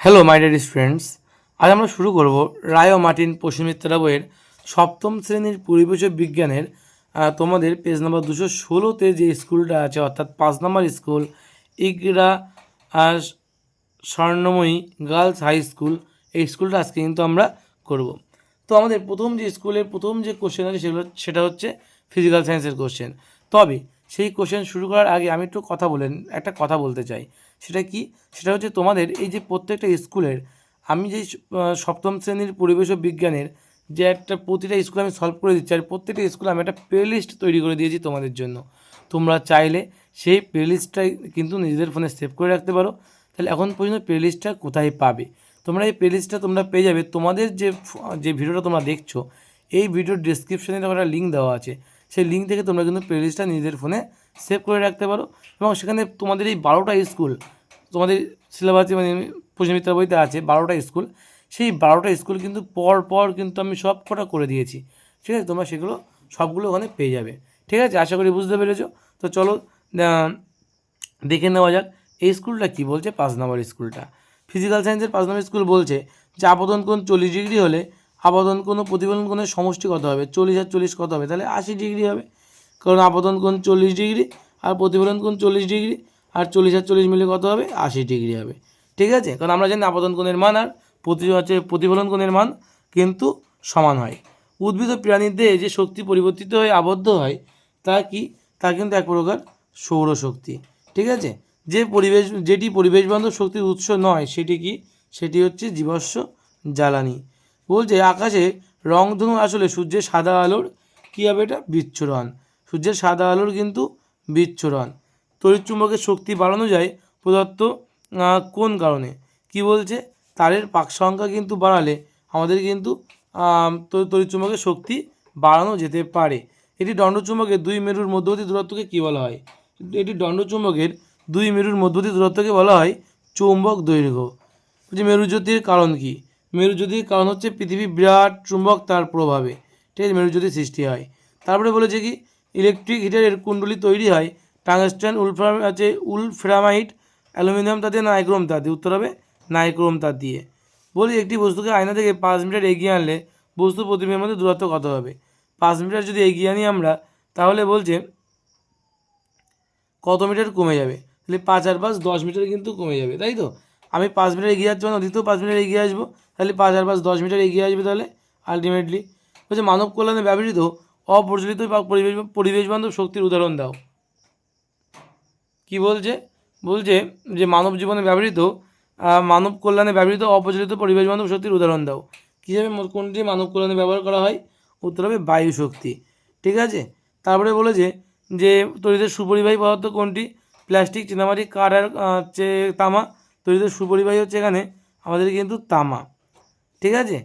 Hello my dear students, আজ আমরা শুরু করব রায় ও মার্টিন পশ্চিমিত্রা বইয়ের সপ্তম শ্রেণীর পরিবেশ ও বিজ্ঞানের তোমাদের পেজ নাম্বার 216তে যে স্কুলটা আছে, অর্থাৎ 5 নম্বর স্কুল ইগরা আহ, স্বর্ণময়ী গার্লস হাই স্কুল। এই স্কুলটা আজকে কিন্তু আমরা করব। তো আমাদের প্রথম যে স্কুলের প্রথম যে কোশ্চেন আছে সেটা হচ্ছে ফিজিক্যাল সায়েন্সের কোশ্চেন। তবে সেই কোশ্চেন শুরু করার আগে আমি একটু একটা কথা বলতে চাই। সেটা কি? সেটা হচ্ছে তোমাদের এই যে প্রত্যেকটা স্কুলের আমি যেই সপ্তম শ্রেণীর পরিবেশ ও বিজ্ঞানের যে একটা প্রতিটা স্কুল আমি সলভ করে দিচ্ছি, আর প্রত্যেকটা স্কুলে আমি একটা প্লে লিস্ট তৈরি করে দিয়েছি তোমাদের জন্য। তোমরা চাইলে সেই প্লে লিস্টটাই কিন্তু নিজেদের ফোনে সেভ করে রাখতে পারো। তাহলে এখন পর্যন্ত প্লে লিস্টটা কোথায় পাবে? তোমরা এই প্লে লিস্টটা তোমরা পেয়ে যাবে তোমাদের যে ভিডিওটা তোমরা দেখছো, এই ভিডিওর ডিসক্রিপশানে একটা লিঙ্ক দেওয়া আছে। সেই লিঙ্ক থেকে তোমরা কিন্তু প্লে লিস্টটা নিজেদের ফোনে সেভ করে রাখতে পারো, এবং সেখানে তোমাদের এই 12টা স্কুল তোমাদের সিলেবাসে মানে পশ্চিমিত্রা বইতে আছে 12টা স্কুল। সেই 12টা স্কুল কিন্তু পর কিন্তু আমি সব কটা করে দিয়েছি। ঠিক আছে, তোমরা সেগুলো সবগুলো ওখানে পেয়ে যাবে। ঠিক আছে, আশা করি বুঝতে পেরেছো। তো চলো দেখে নেওয়া যাক এই স্কুলটা কী বলছে। 5 নম্বর স্কুলটা ফিজিক্যাল সায়েন্সের 5 নম্বর স্কুল বলছে যে আপতন কোণ 40 ডিগ্রি হলে আপতন কোণ ও প্রতিফলন কোণের সমষ্টি কত হবে? 40 আর 40 কত হবে? তাহলে 80 ডিগ্রি হবে, কারণ আপতন কোণ 40 ডিগ্রি আর প্রতিফলন কোণ 40 ডিগ্রি, আর 40 আর 40 মিলে কত হবে? 80 ডিগ্রি হবে। ঠিক আছে, কারণ আমরা জানি আপতন কোণের মান আর প্রতিফলন কোণের মান কিন্তু সমান হয়। উদ্ভিদ ও প্রাণীর দেহে যে শক্তি পরিবর্তিত হয়ে আবদ্ধ হয় তা কি? তা কিন্তু এক প্রকার সৌরশক্তি। ঠিক আছে, যেটি পরিবেশ বান্ধব শক্তির উৎস নয় সেটি কি? সেটি হচ্ছে জীবাশ্ম জ্বালানি। বলছে আকাশে রংধনু আসলে সূর্যের সাদা আলোর কী হবে? এটা বিচ্ছুরণ। সূর্যের সাদা আলোর কিন্তু বিচ্ছুরণ। তড়িৎচুম্বকের শক্তি বাড়ানো যায় প্রদত্ত কোন কারণে? কি বলছে? তারের পাক সংখ্যা কিন্তু বাড়ালে আমাদের কিন্তু তড়িৎচুম্বকের শক্তি বাড়ানো যেতে পারে। এটি দণ্ডচুম্বকের দুই মেরুর মধ্যবর্তী দূরত্বকে কী বলা হয়? এটি দণ্ডচুম্বকের দুই মেরুর মধ্যবর্তী দূরত্বকে বলা হয় চৌম্বক দৈর্ঘ্য। যে মেরুজ্যোতির কারণ কি? মেরুজ্যোতির কারণ হচ্ছে পৃথিবী বিরাট চুম্বক তার প্রভাবে। ঠিক আছে, মেরুজ্যোতির সৃষ্টি হয়। তারপরে বলেছে কি? ইলেকট্রিক হিটারের কুণ্ডলী তৈরি হয় টাংস্টেন উলফ্রামাইট অ্যালুমিনিয়াম তার দিয়ে, নাইক্রোম তার দিয়ে। উত্তর হবে নাইক্রোম তার দিয়ে। বলি একটি বস্তুকে আয়না থেকে 5 মিটার এগিয়ে আনলে বস্তু প্রতিবিম্বের মধ্যে দূরত্ব কত হবে? 5 মিটার যদি এগিয়ে আনি আমরা, তাহলে বলছে কত মিটার কমে যাবে? তাহলে 5 আর 5 10 মিটার কিন্তু কমে যাবে, তাই তো? আমি 5 মিটার এগিয়ে যাচ্ছি মানে অতীতেও 5 মিটার এগিয়ে আসবো, তাহলে 5 আর 5 10 মিটার এগিয়ে আসবে। তাহলে আলটিমেটলি বলছে মানব কল্যাণে ব্যবহৃত অপ্রচলিত বা পরিবেশ বান্ধব শক্তির উদাহরণ দাও। কি বলছে? বলছে যে মানব জীবনে ব্যবহৃত মানব কল্যাণে ব্যবহৃত অপ্রচলিত পরিবেশ বান্ধব শক্তির উদাহরণ দাও। কীভাবে কোনটি মানব কল্যাণে ব্যবহার করা হয়? উত্তর হবে বায়ু শক্তি। ঠিক আছে, তারপরে বলেছে যে তড়িতের সুপরিবাহী পদার্থ কোনটি? প্লাস্টিক, চীনামাটি, কাঠ আর হচ্ছে তামা। তড়িতের সুপরিবাহী হচ্ছে এখানে আমাদের কিন্তু তামা। ঠিক আছে,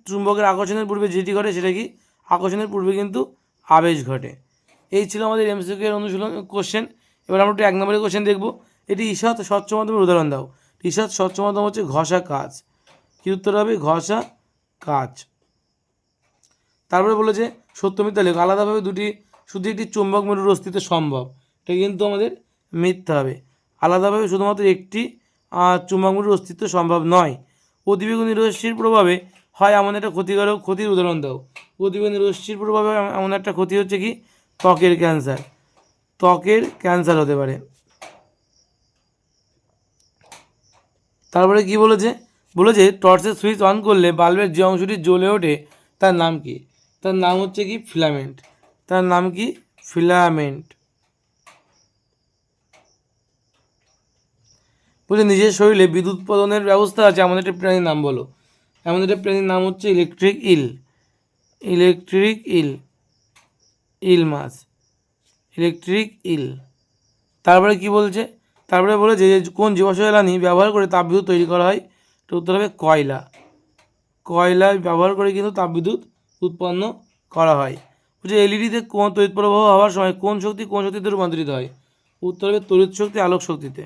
চুম্বকের আকর্ষণের পূর্বে যেটি ঘটে সেটা কি? আকর্ষণের পূর্বে কিন্তু আবেশ ঘটে। এই ছিল আমাদের এমসিকিউ এর অনুশীলন কোশ্চেন। এবার আমরা একটু 1 নম্বরের কোশ্চেন দেখব। এটি ঈষৎ স্বচ্ছ মাধ্যমের উদাহরণ দাও। ঈষৎ স্বচ্ছ মাধ্যম হচ্ছে ঘষা কাচ। কি উত্তর হবে? ঘষা কাচ। তারপরে বলেছে সত্য মিথ্যা লেখ। আলাদাভাবে শুধু একটি চুম্বক মেরুর অস্তিত্ব সম্ভব, এটা কিন্তু আমাদের মিথ্যা হবে। আলাদাভাবে শুধুমাত্র একটি চুম্বক মেরুর অস্তিত্ব সম্ভব নয়। অতিবেগুনি রশ্মির প্রভাবে হয় এমন একটা ক্ষতির উদাহরণ দাও। অতিবেগুনি রশ্মির প্রভাবে এমন একটা ক্ষতি হচ্ছে কি? ত্বকের ক্যান্সার। ত্বকের ক্যান্সার হতে পারে। তারপরে কি বলেছে? বলেছে টর্চের সুইচ অন করলে বাল্বের যে অংশটি জ্বলে ওঠে তার নাম কি? তার নাম হচ্ছে কি? ফিলামেন্ট। তার নাম কি? ফিলামেন্ট। বলছে নিজের শরীরে বিদ্যুৎ উৎপাদনের ব্যবস্থা আছে এমন একটা প্রাণীর নাম বলো। এমন একটা প্রাণীর নাম হচ্ছে ইলেকট্রিক ইল। ইলেকট্রিক ইল, ইল মাছ, ইলেকট্রিক ইল। তারপরে কি বলছে? তারপরে বলেছে যে কোন জীবাশ্ম জ্বালানি ব্যবহার করে তাপবিদ্যুৎ তৈরি করা হয়? তো উত্তর হবে কয়লা। কয়লা ব্যবহার করে কিন্তু তাপবিদ্যুৎ উৎপন্ন করা হয়। বলছে এলইডিতে কোন তড়িৎ প্রবাহ হওয়ার সময় কোন শক্তিতে রূপান্তরিত হয়? উত্তর হবে তড়িৎ শক্তি আলোক শক্তিতে।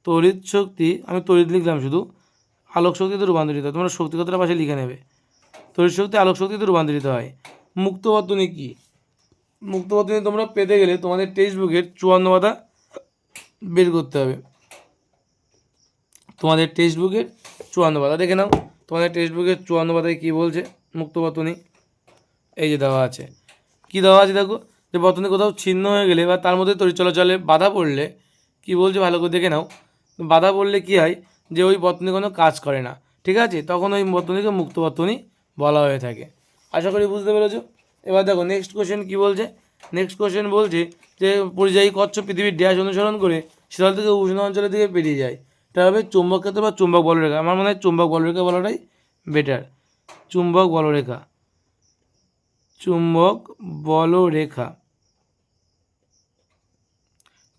তড়িৎ শক্তি, আমি তড়িৎ লিখলাম শুধু, আলোক শক্তিতে রূপান্তরিত হয়। তোমরা শক্তি কথাটা পাশে লিখে নেবে। তড়িৎ শক্তি আলোক শক্তিতে রূপান্তরিত হয়। মুক্ত বর্তনী কী? মুক্ত বর্তনী তোমরা পেতে গেলে তোমাদের টেক্সট বুকের 54 পাতা বের করতে হবে। তোমাদের টেক্সট বুকের 54 পাতা দেখে নাও। তোমাদের টেক্সট বুকের 54 পাতায় কী বলছে মুক্ত বর্তনী, এই যে দেওয়া আছে। কী দেওয়া আছে দেখো, যে বর্তনী কোথাও ছিন্ন হয়ে গেলে বা তার মধ্যে তড়িৎ চলাচলে বাধা পড়লে কী বলছে ভালো করে দেখে নাও। বাধা পড়লে কী হয়, যে ওই বর্তনী কোনো কাজ করে না, ঠিক আছে, তখন ওই বর্তনীকে মুক্ত বর্তনী বলা হয়ে থাকে। আশা করি বুঝতে পেরেছো। এবার দেখো নেক্সট কোশ্চেন কী বলছে। নেক্সট কোশ্চেন বলছে যে পরিযায়ী কচ্ছপ পৃথিবীর ড্যাশ অনুসরণ করে শীতল থেকে উষ্ণ অঞ্চলের দিকে পেরিয়ে যায়। এটা হবে চুম্বক ক্ষেত্র বা চুম্বক বলরেখা। আমার মনে হয় চুম্বক বলরেখা বলাটাই বেটার। চুম্বক বলরেখা, চুম্বক বলরেখা,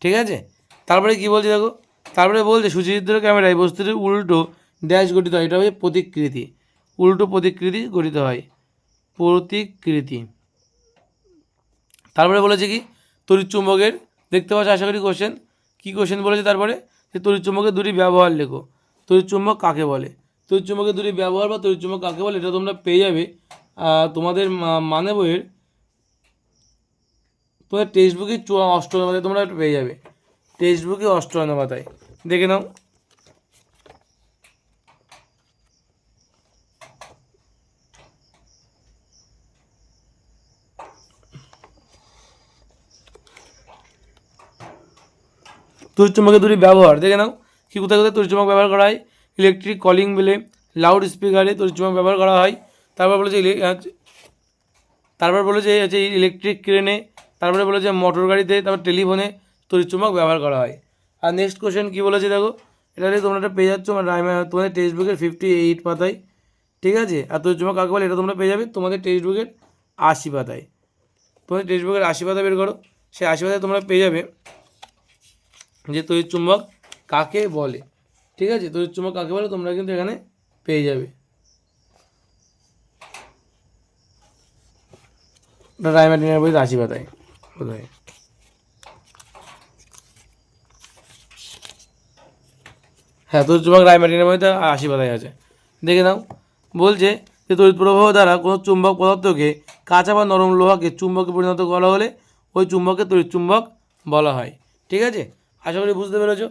ঠিক আছে। তারপরে কি বলছে দেখো, তারপরে বলছে সুচিত্র ক্যামেরায় বস্তুটির উল্টো ড্যাশ গঠিত হয়। এটা হবে প্রতিকৃতি, উল্টো প্রতিকৃতি গঠিত হয়, প্রতিকৃতি। তারপরে বলেছে কি তড়িৎ চুম্বকের, দেখতে পাচ্ছ আশা করি কোশ্চেন, কী কোশ্চেন বলেছে তারপরে, যে তড়িৎ চুম্বকের দুটি ব্যবহার লেখো। তড়িৎ চুম্বক কাকে বলে, তড়িৎ চুম্বকের দুটি ব্যবহার বা তড়িৎ চুম্বক কাকে বলে, এটা তোমরা পেয়ে যাবে তোমাদের মানে বইয়ের, তোমাদের টেক্সট বুকে 8 পাতায় তোমরা পেয়ে যাবে, টেক্সট বুকে 8 পাতায় দেখে নাও। তড়িৎ চুম্বকের দুটি ব্যবহার দেখে নাও, কি কোথায় কোথায় তড়িৎ চুম্বক ব্যবহার করা হয়। ইলেকট্রিক কলিং বেলে, লাউড স্পিকারে তড়িৎ চুম্বক ব্যবহার করা হয়। তারপর বলেছে ইলেকট্রিক ক্রেনে, তারপরে বলেছে মোটর গাড়িতে, তারপর টেলিফোনে তড়িৎ চুম্বক ব্যবহার করা হয়। আর নেক্সট কোশ্চেন কী বলেছে দেখো, এটা তোমরা এটা পেয়ে যাচ্ছ তোমাদের টেক্সট বুকের 58 পাতায়, ঠিক আছে। আর তড়িৎ চুম্বক কাকে বলে এটা তোমরা পেয়ে যাবে তোমাদের টেক্সট বুকের 80 পাতায়। তোমাদের টেক্সট বুকের 80 পাতা বের করো, সেই 80 পাতায় তোমরা পেয়ে যাবে যে তড়িৎ চুম্বক কাকে বলে, ঠিক আছে। তড়িৎ চুম্বক কাকে বলে তোমরা কিন্তু এখানে পেয়ে যাবে। রায়মার্টিনের বই 80 পাতায় বোধ হয়। হ্যাঁ, তড়িৎ চুম্বক রায়মার্টিনের বইতে 80 পাতায় আছে, দেখে নাও। বলছে যে তড়িৎ প্রবাহ দ্বারা কোনো চুম্বক পদার্থকে কাঁচা বা নরম লোহাকে চুম্বকে পরিণত করা হলে ওই চুম্বককে তড়িৎ চুম্বক বলা হয়, ঠিক আছে। আশা করি বুঝতে পেরেছো।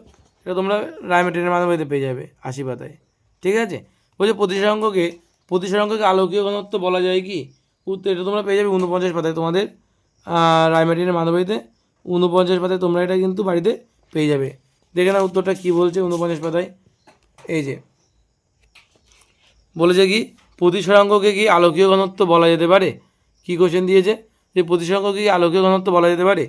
এটা তোমরা রায়মার্টিনের মানবইতে পেয়ে যাবে 80 পাতায়, ঠিক আছে। বলছে প্রতিসরাঙ্ককে আলোকীয় ঘনত্ব বলা যায় কি, উত্তর এটা তোমরা পেয়ে যাবে 49 পাতায় তোমাদের রায়মার্টিনের মানবইতে 49 পাতায় তোমরা এটা কিন্তু বাড়িতে পেয়ে যাবে। দেখে না উত্তরটা কী বলছে 49 পাতায়। এই যে বলেছে কি প্রতিসরাঙ্ককে কি আলোকীয় ঘনত্ব বলা যেতে পারে, কি কোশ্চেন দিয়েছে যে প্রতিসরাঙ্ককে কি আলোকীয় ঘনত্ব বলা যেতে পারে।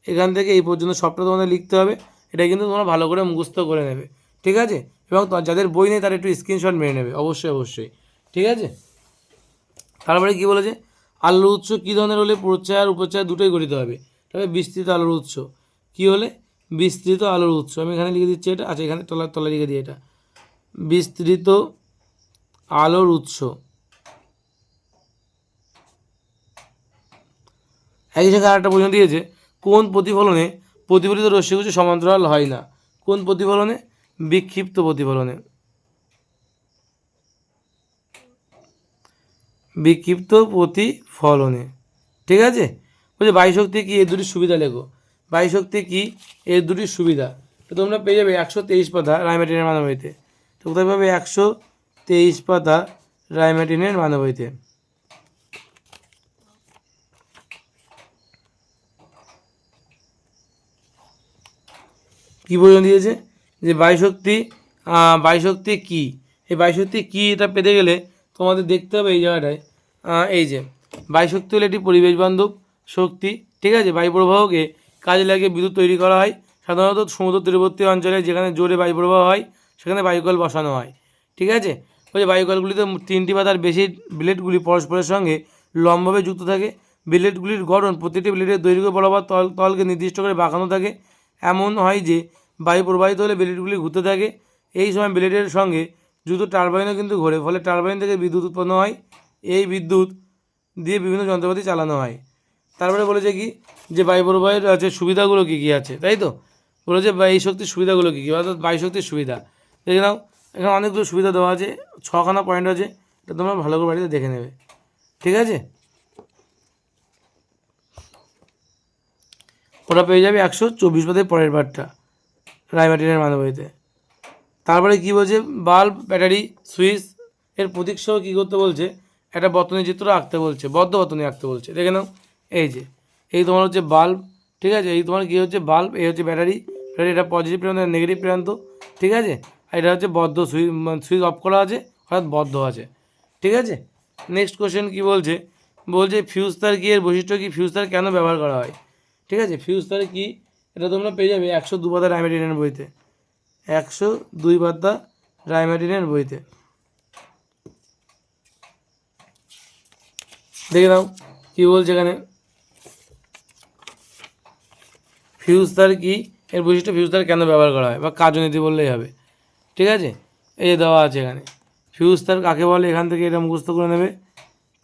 এখান থেকে এই পর্যন্ত সবটা তোমাদের লিখতে হবে, এটা কিন্তু তোমরা ভালো করে মুখস্থ করে নেবে, ঠিক আছে। এবং যাদের বই নেই তারা একটু স্ক্রিনশট মেরে নেবে অবশ্যই, ঠিক আছে। তারপরে কি বলেছে আলোর উৎস কী ধরনের হলে প্রচ্ছায়া আর উপচ্ছায়া দুটোই গঠিত হবে, তবে বিস্তৃত আলোর উৎস কী হলে, বিস্তৃত আলোর উৎস। আমি এখানে লিখে দিচ্ছি এটা, আচ্ছা এখানে তলায় লিখে দিই এটা, বিস্তৃত আলোর উৎস। একই সঙ্গে আরেকটা প্রশ্ন দিয়েছে কোন প্রতিফলনে প্রতিফলিত রশ্মিগুলো সমান্তরাল হয় না, কোন প্রতিফলনে, বিক্ষিপ্ত প্রতিফলনে, বিক্ষিপ্ত প্রতিফলনে, ঠিক আছে। বলছে বায়ুশক্তি কি এর দুটি সুবিধা লেখো, বায়ুশক্তি কি এর দুটি সুবিধা, তো তোমরা পেয়ে যাবে 123 পাতা রায়মার্টিনের মানবইতে। তো কোথায় পাবে 123 পাতা রায়মার্টিনের মানবইতে। কী প্রয়োজন দিয়েছে যে বায়ুশক্তি কী, এই বায়ুশক্তি কী এটা পেতে গেলে তোমাদের দেখতে হবে এই জায়গাটায়, এই যে বায়ুশক্তি হলো একটি পরিবেশ বান্ধব শক্তি, ঠিক আছে। বায়ু প্রবাহকে কাজে লাগিয়ে বিদ্যুৎ তৈরি করা হয়, সাধারণত সমুদ্র তীরবর্তী অঞ্চলে যেখানে জোরে বায়ু প্রবাহ হয় সেখানে বায়ুকল বসানো হয়, ঠিক আছে। ওই যে বায়ুকলগুলিতে 3টি বা তার বেশি ব্লেডগুলি পরস্পরের সঙ্গে লম্বভাবে যুক্ত থাকে। ব্লেডগুলির গঠন প্রতিটি ব্লেডের দৈর্ঘ্য বরাবর তলকে নির্দিষ্ট করে বাঁকানো থাকে। এমন হয় যে বায়ু প্রবাহিত হলে ব্লেডগুলি ঘুরতে থাকে, এই সময় ব্লেডের সঙ্গে যুক্ত টারবাইনও কিন্তু ঘোরে, ফলে টারবাইন থেকে বিদ্যুৎ উৎপন্ন হয়, এই বিদ্যুৎ দিয়ে বিভিন্ন যন্ত্রপাতি চালানো হয়। তারপরে বলেছে কি যে বায়ু প্রবাহের আছে সুবিধাগুলো কী কী আছে, তাই তো বলেছে এই শক্তির সুবিধাগুলো কী কী, অর্থাৎ বায়ু শক্তির সুবিধা দেখে নাও। এখানে অনেকগুলো সুবিধা দেওয়া আছে, 6খানা পয়েন্ট আছে, এটা তোমরা ভালো করে বাড়িতে দেখে নেবে, ঠিক আছে। ওটা পেয়ে যাবে 124 পাতায় পরের পার্টটা রায়মার্টিনের মানবইতে। তারপরে কী বলছে, বাল্ব, ব্যাটারি, সুইচ এর প্রতীক সহ কী করতে বলছে, একটা বর্তনী চিত্র আঁকতে বলছে, বদ্ধ বর্তনী আঁকতে বলছে। দেখে নাও, এই যে এই তোমার হচ্ছে বাল্ব, ঠিক আছে, এই তোমার কী হচ্ছে বাল্ব, এই হচ্ছে ব্যাটারি, ব্যাটারি এটা পজিটিভ প্রান্ত, নেগেটিভ প্রান্ত, ঠিক আছে, আর এটা হচ্ছে বদ্ধ, সুইচ অফ করা আছে অর্থাৎ বদ্ধ আছে, ঠিক আছে। নেক্সট কোশ্চেন কী বলছে, বলছে ফিউজ তার কী, এর বৈশিষ্ট্য কী, ফিউজ তার কেন ব্যবহার করা হয়, ঠিক আছে। ফিউজ তার কী, এটা তোমরা পেয়ে যাবে 102 পাতা রাইমার্টিনের বইতে, 102 পাতা রাইমার্টিনের বইতে। দেখে নাও কী বলছে এখানে, ফিউজ তার কী, এর বৈশিষ্ট্য, ফিউজ তার কেন ব্যবহার করা হয়, বা কার্যনীতি বললেই হবে, ঠিক আছে। এই যে দেওয়া আছে এখানে, ফিউজ তার কাকে বলে, এখান থেকে এটা মুখস্থ করে নেবে।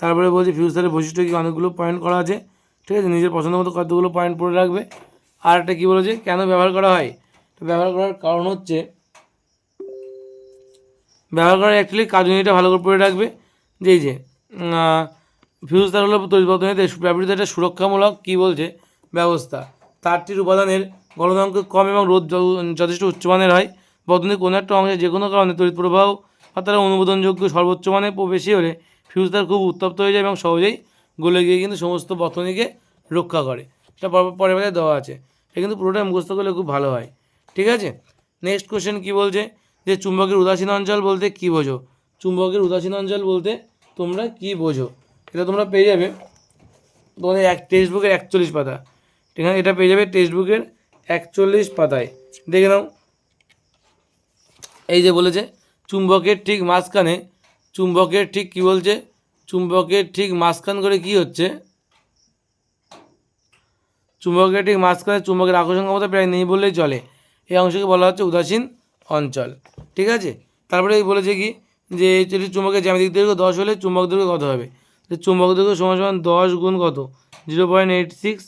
তারপরে বলছি ফিউজ তারের বৈশিষ্ট্য কি, অনেকগুলো পয়েন্ট করা আছে, ঠিক আছে, নিজের পছন্দ মতো কতগুলো পয়েন্ট পড়ে রাখবে। আর একটা কী বলেছে, কেন ব্যবহার করা হয়, তো ব্যবহার করার কারণ হচ্ছে, ব্যবহার করার অ্যাকচুয়ালি কার্যনীতিটা ভালো করে পড়ে রাখবে, যে এই যে ফিউজ তার হলো তড়িৎ বর্তনীতে ব্যবহৃত একটা সুরক্ষামূলক কী বলছে ব্যবস্থা, তারটির উপাদানের গলনাঙ্ক কম এবং রোধ যথেষ্ট উচ্চমানের হয়। বর্তনীর কোনো একটা অংশে যে কোনো কারণে তড়িৎ প্রবাহ বা তারা অনুমোদনযোগ্য সর্বোচ্চ মানে বেশি হলে ফিউজ তার খুব উত্তপ্ত হয়ে যায় এবং সহজেই গলে গিয়ে কিন্তু সমস্ত বর্তনীকে রক্ষা করে। সেটা পরের বেলায় দেওয়া আছে, এটা কিন্তু পুরোটা মুখস্থ করলে খুব ভালো হয়, ঠিক আছে। নেক্সট কোশ্চেন কী বলছে, যে চুম্বকের উদাসীন অঞ্চল বলতে কী বোঝো, চুম্বকের উদাসীন অঞ্চল বলতে তোমরা কী বোঝো, এটা তোমরা পেয়ে যাবে তোমাদের টেক্সট বুকের 41 পাতা, ঠিক আছে, এটা পেয়ে যাবে টেক্সট বুকের 41 পাতায়। দেখে নাও, এই যে বলেছে চুম্বকের ঠিক মাঝখানে, চুম্বকের ঠিক কী বলছে, চুম্বকের ঠিক মাঝখান করে কি হচ্ছে, চুম্বকের ঠিক মাঝখানে চুম্বকের আকর্ষণ ক্ষমতা প্রায় নেই বললেই চলে, এই অংশকে বলা হচ্ছে উদাসীন অঞ্চল, ঠিক আছে। তারপরে এই বলেছে কি, যে যদি চুম্বকের জ্যামিতিক দৈর্ঘ্য 10 হলে চুম্বক দৈর্ঘ্য কত হবে, তো চুম্বক দৈর্ঘ্য সমান সমান 10 গুণ কত, 0.86,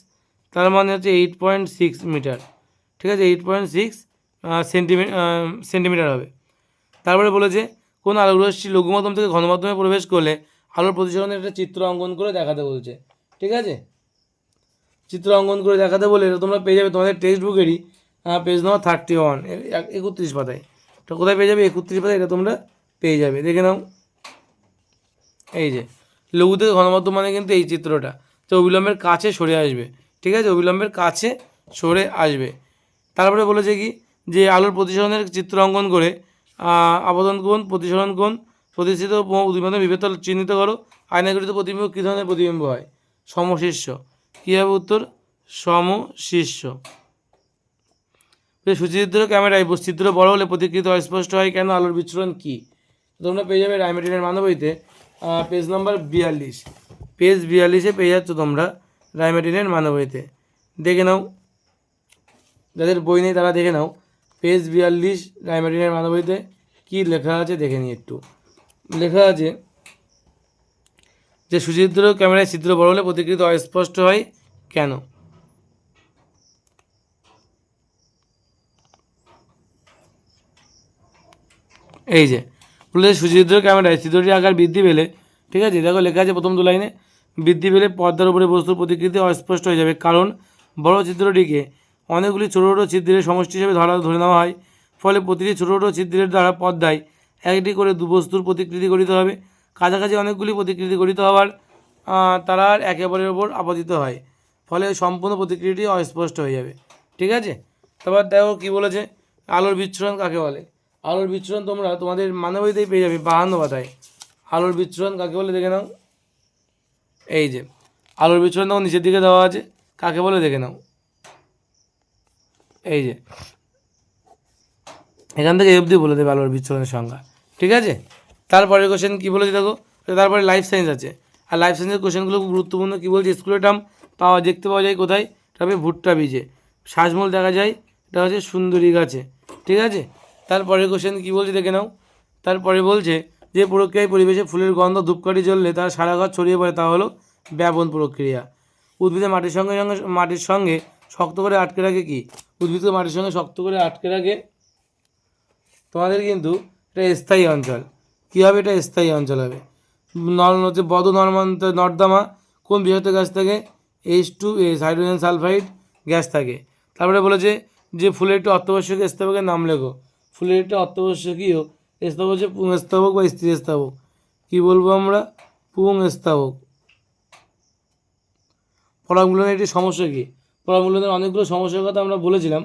তার মানে হচ্ছে 8.6 মিটার, ঠিক আছে, 8.6 সেন্টিমিটার হবে। তারপরে বলেছে কোন আলোকরশ্মি লঘু মাধ্যম থেকে ঘন মাধ্যমে প্রবেশ করলে আলোর প্রতিসরণের একটা চিত্র অঙ্কন করে দেখাতে বলছে, ঠিক আছে, চিত্র অঙ্কন করে দেখাতে বলে এটা তোমরা পেয়ে যাবে তোমাদের টেক্সট বুকেরই পেজ নম্বর 31, 31 পাতায়। তো কোথায় পেয়ে যাবে, 31 পাতায় এটা তোমরা পেয়ে যাবে। দেখে নাও, এই যে লঘু থেকে ঘনমাধ্যম মানে কিন্তু এই চিত্রটা, তো অবিলম্বের কাছে সরে আসবে, ঠিক আছে, অবিলম্বের কাছে সরে আসবে। তারপরে বলেছে কি, যে আলোর প্রতিসরণের চিত্র অঙ্কন করে আবর্তন কোণ, প্রতিসরণ কোণ, প্রতিষ্ঠিত উদ্ভিদ বিভেদ চিহ্নিত করো। আয়নাগঠিত প্রতিবিম্ব কী ধরনের প্রতিবিম্ব হয়, সমশীর্ষ। কী হবে উত্তর, সমশীর্ষ। সুচিত্র ক্যামেরায় চিত্র বড় হলে প্রতিকৃত অস্পষ্ট হয় কেন, আলোর বিচ্ছুরণ কী, তোমরা পেয়ে যাবে রাইমার্টিনের মানবইতে পেজ নাম্বার 42, পেজ 42-এ পেয়ে যাচ্ছ তোমরা রাইমার্টিনের মানবইতে। দেখে নাও, যাদের বই নেই তারা দেখে নাও, পেজ 42 রাইমার্টিনের মানবইতে কী লেখা আছে দেখে নিই একটু। লেখা আছে যে সুচিত্র ক্যামেরায় চিত্র বড় হলে প্রতিকৃত অস্পষ্ট হয় কেন। এই যে বলে সুচিত্র ক্যামেরায় চিত্রটির আকার বৃদ্ধি পেলে, ঠিক আছে, দেখো লেখা আছে প্রথম দু লাইনে, বৃদ্ধি পেলে পর্দার উপরে বস্তুর প্রতিকৃতি অস্পষ্ট হয়ে যাবে, কারণ বড় চিত্রটিকে অনেকগুলি ছোটো ছোটো ছিদ্রের সমষ্টি হিসেবে ধরে নেওয়া হয়, ফলে প্রতিটি ছোটো ছোটো ছিদ্রের দ্বারা পর্দায় একটি করে দু বস্তুর প্রতিকৃতি গঠিত হবে। কাছাকাছি অনেকগুলি প্রতিকৃতি গঠিত হওয়ার তারা আর একে অপরের ওপর আপতিত হয়, ফলে সম্পূর্ণ প্রতিকৃতিটি অস্পষ্ট হয়ে যাবে, ঠিক আছে। তারপর দেখো কী বলেছে, আলোর বিচ্ছুরণ কাকে বলে, আলোর বিচ্ছুরণ তোমরা তোমাদের মানবইতেই পেয়ে যাবে 52 পাতায়। আলোর বিচ্ছুরণ কাকে বলে দেখে নাও, এই যে আলোর বিচ্ছুরণ তখন নিচের দিকে দেওয়া আছে, কাকে বলে দেখে নাও, এই যে এখান থেকে অবধি বলে দেবে আলোর বিচ্ছুরণের সংজ্ঞা, ঠিক আছে। তারপরে কোশ্চেন কী বলেছে দেখো, তারপরে লাইফ সায়েন্স আছে, আর লাইফ সায়েন্সের কোশ্চেনগুলো খুব গুরুত্বপূর্ণ। কী বলছে, স্কুলের টার্ম দেখতে পাওয়া যায় কোথায়, তবে ভুট্টা বীজে, শ্বাসমূল দেখা যায় এটা হচ্ছে সুন্দরী গাছে, ঠিক আছে। তারপরে কোশ্চেন কী বলছে দেখে নাও, তারপরে বলছে যে প্রক্রিয়ায় পরিবেশে ফুলের গন্ধ ধূপকাঠি জ্বললে তার সারা ঘর ছড়িয়ে পড়ে তা হলো ব্যাপন প্রক্রিয়া। উদ্ভিদে মাটির সঙ্গে শক্ত করে আটকে রাখে কি, উদ্ভিদকে মাটির সঙ্গে শক্ত করে আটকে রাখে তোমাদের কিন্তু এটা স্থায়ী অঞ্চল। কী হবে, এটা স্থায়ী অঞ্চল হবে। হচ্ছে নর্দমা কোন বিষাক্ত গ্যাস থাকে, H2S হাইড্রোজেন সালফাইড গ্যাস থাকে। তারপরে বলেছে যে ফুলের একটু অত্যাবশ্যকীয় স্থাপকের নাম লেখো, ফুলের একটা অত্যাবশ্যকীয় স্থাবক হচ্ছে পুংস্থাবক বা স্ত্রীস্থাবক। কী বলবো আমরা? পুংস্থাবক। পরাগমূলনের একটি সমস্যা কী? পরাগমূলনের অনেকগুলো সমস্যার কথা আমরা বলেছিলাম,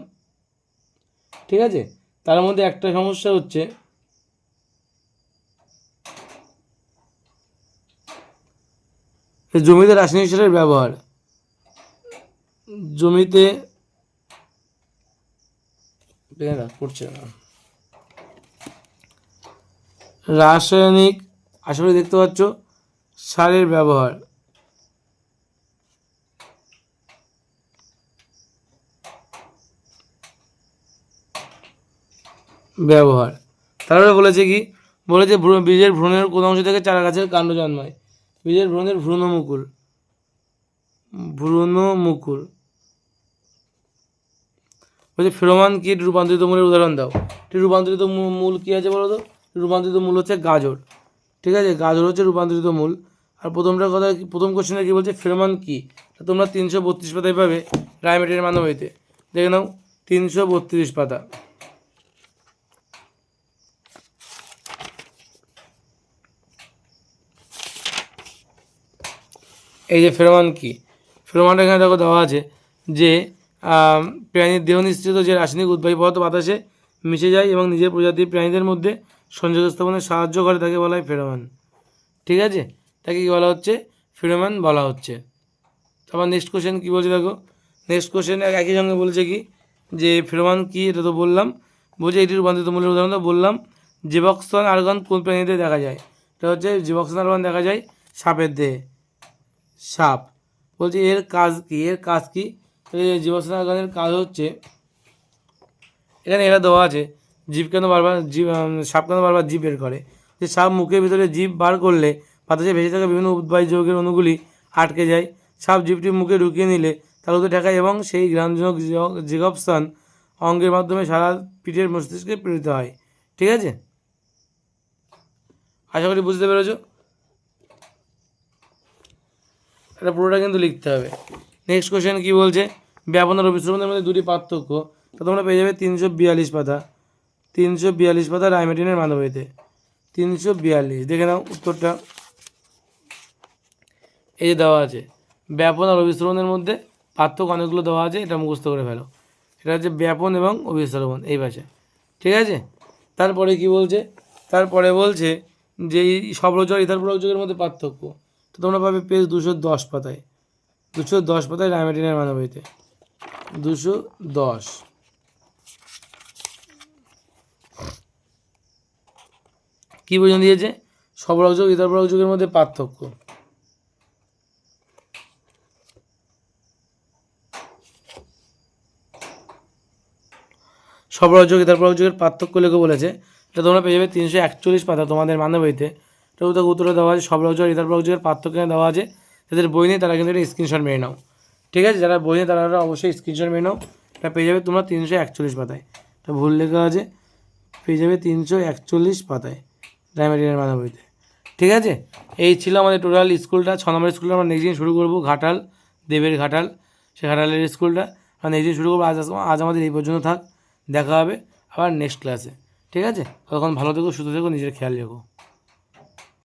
ঠিক আছে। তার মধ্যে একটা সমস্যা হচ্ছে জমিতে রাসায়নিক সারের ব্যবহার। জমিতে করছে না রাসায়নিক, আশা করি দেখতে পাচ্ছ, সারের ব্যবহার। তারপরে বলেছে কি? বলেছে বীজের ভ্রূণের কোন অংশ থেকে চারা গাছের কাণ্ড জন্মায়? বীজের ভ্রূণের ভ্রূণমুকুল। বলছে ফেরোমন কীট রূপান্তরিত মূলের উদাহরণ দাও। রূপান্তরিত মূল কী আছে বলো তো? রূপান্তরিত মূল হচ্ছে গাজর, ঠিক আছে। গাজর হচ্ছে রূপান্তরিত মূল। আর প্রথম কোশ্চেনে কী বলছে? ফেরোমন কী? তোমরা 332 পাতায় পাবে রায়মার্টিনের মানবইতে। দেখে নাও 332 পাতা। এই যে ফেরোমন কী, ফেরোমনটা এখানে দেখো দেওয়া আছে যে প্রাণীর দেহ নিঃসৃত যে রাসায়নিক উদ্বায়ী পদার্থ বাতাসে মিশে যায় এবং নিজের প্রজাতির প্রাণীদের মধ্যে সংযোগ স্থাপনে সাহায্য করে, তাকে বলা হয় ফেরোমন, ঠিক আছে। তাকে কী বলা হচ্ছে? ফেরোমন বলা হচ্ছে। তারপর নেক্সট কোশ্চেন কী বলছে দেখো। নেক্সট কোশ্চেন একই সঙ্গে বলছে কি যে ফেরোমন কী, এটা তো বললাম। বলছে এটি রূপান্তরিত মূলের উদাহরণ তো বললাম। জীবকস্তন আর্গন কোন প্রাণীতে দেখা যায়? এটা হচ্ছে জীবকস্তন আর্গন দেখা যায় সাপের দেহে, সাপ। বলছে এর কাজ কী? জীবকস্তন আর্গনের কাজ হচ্ছে, এখানে এরা দেওয়া আছে সাপ কেন বারবার জীব বের করে? যে সাপ মুখের ভিতরে জীব বার করলে বাতাসে ভেসে থাকা বিভিন্ন উদ্বায়ী যৌগের অণুগুলি আটকে যায়। সাপ জীবটি মুখে ঢুকিয়ে নিলে তার উদে ঠেকায় এবং সেই ঘ্রাণজনক জিগপস্থান অঙ্গের মাধ্যমে সারা পিঠের মস্তিষ্কে প্রেরিত হয়, ঠিক আছে। আশা করি বুঝতে পেরেছ। এটা পুরোটা কিন্তু লিখতে হবে। নেক্সট কোশ্চেন কী বলছে? ব্যাপন আর অভিশ্রবণের মধ্যে দুটি পার্থক্য। তো তোমরা পেয়ে যাবে 342 পাতা। 342 পাতা রায়মার্টিনের মানবইতে। 342, দেখে নাও উত্তরটা। এই যে দেওয়া আছে ব্যাপন আর অভিশ্রবণের মধ্যে পার্থক্য অনেকগুলো দেওয়া আছে, এটা মুখস্থ করে ফেলো। এটা হচ্ছে ব্যাপন এবং অভিশ্রবণ এই ভাষায়, ঠিক আছে। তারপরে কি বলছে? তারপরে বলছে যে সবরজ আর ইথার প্রযোগের মধ্যে পার্থক্য। তো তোমরা পাবে পেজ 210 পাতায়। 210 পাতায় রায়মার্টিনের মানবইতে 210। কী বোঝানো দিয়েছে? সবরযোগ ইথার প্রযোগের মধ্যে পার্থক্য। সবরযোগ ইথার প্রযোগের পার্থক্য লেখো বলেছে। এটা তোমরা পেয়ে যাবে 341 পাতা তোমাদের মানবইতে। তো উত্তরে দেওয়া আছে সবরজ আর ইথার প্রযোগের পার্থক্য দেওয়া আছে। যাদের বই নেই তারা কিন্তু এটা স্ক্রিনশট মেরে নাও, ঠিক আছে। যারা বই নেই তারা অবশ্যই স্ক্রিনশট মেরে নাও। এটা পেয়ে যাবে তোমরা 341 পাতায়। এটা ভুল লেখা আছে, পেয়ে যাবে 341 পাতায় রায়মার্টিনের মানবইতে, ঠিক আছে। এই ছিল আমাদের টোটাল স্কুলটা। 6 নম্বর স্কুলটা আমরা নেক্সট দিন শুরু করবো। ঘাটাল, দেবের ঘাটাল, সে ঘাটালের স্কুলটা আমরা নেক্সট দিন শুরু করবো। আজ আমাদের এই পর্যন্ত থাক। দেখা হবে আবার নেক্সট ক্লাসে, ঠিক আছে। তখন ভালো থেকো, সুস্থ থেকো, নিজের খেয়াল রেখো।